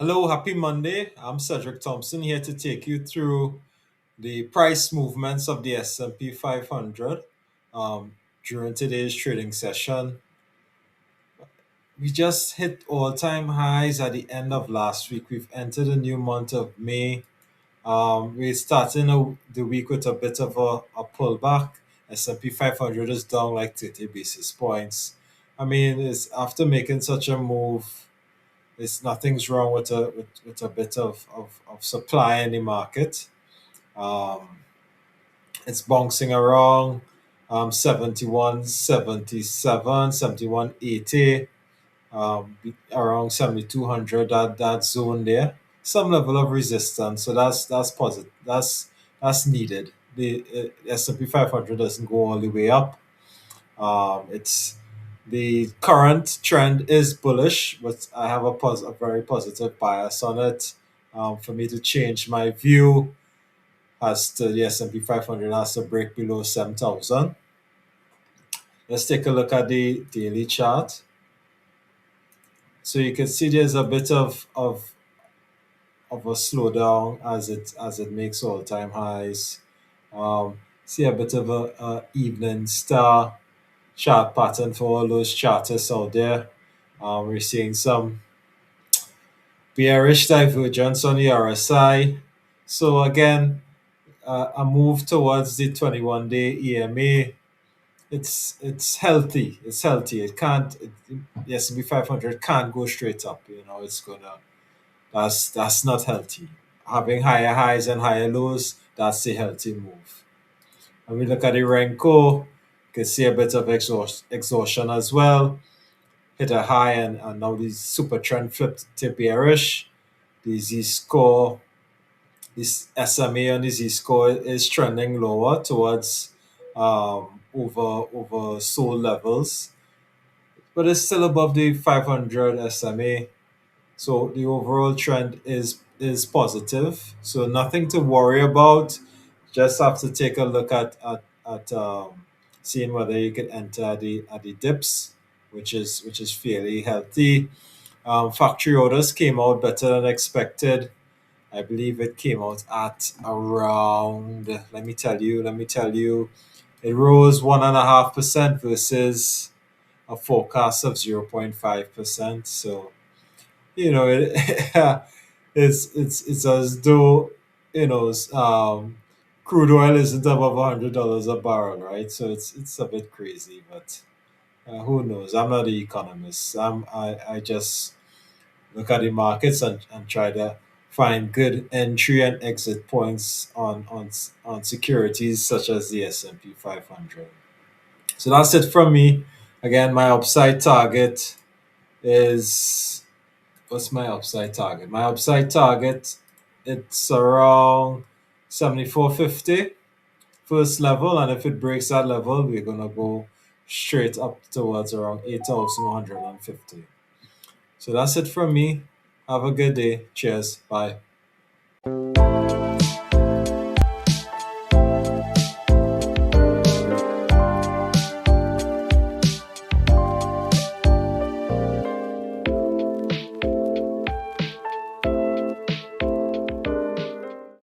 Hello, happy Monday. I'm Cedric Thompson here to take you through the price movements of the S&P 500 during today's trading session. We just hit all-time highs at the end of last week. We've entered a new month of May. We're starting the week with a bit of a pullback. S&P 500 is down like 30 basis points. I mean, it's after making such a move. There's nothing's wrong with a bit of supply in the market. Um, it's bouncing around 71, 77, 71, 80, around 7200, that zone there. Some level of resistance. So that's positive. That's needed. The S&P 500 doesn't go all the way up. It's the current trend is bullish, but I have a very positive bias on it. For me to change my view, as to the S&P 500 has to break below 7,000. Let's take a look at the daily chart. So you can see there's a bit of a slowdown as it makes all time highs. See a bit of a evening star chart pattern for all those chartists out there. We're seeing some bearish divergence on the RSI. So again, a move towards the 21-day EMA. It's healthy. It's healthy. The S&P 500 can't go straight up. It's gonna. That's not healthy. Having higher highs and higher lows, that's a healthy move. When we look at the Renko, you can see a bit of exhaustion as well. Hit a high and now the super trend flipped to bearish. The Z score, this SMA on the Z score is trending lower towards over sold levels, but it's still above the 500 SMA. So the overall trend is positive. So nothing to worry about. Just have to take a look at seeing whether you can enter at the dips, which is fairly healthy. Factory orders came out better than expected. I believe it came out at around. Let me tell you. It rose 1.5% versus a forecast of 0.5%. So it, it's as though crude oil isn't above $100 a barrel, right? So it's a bit crazy, but who knows? I'm not the economist. I just look at the markets and try to find good entry and exit points on securities such as the S&P 500. So that's it from me. Again, my upside target is what's my upside target? My upside target, it's around 7450 first level, and if it breaks that level, we're gonna go straight up towards around 8,150. So that's it from me. Have a good day. Cheers. Bye.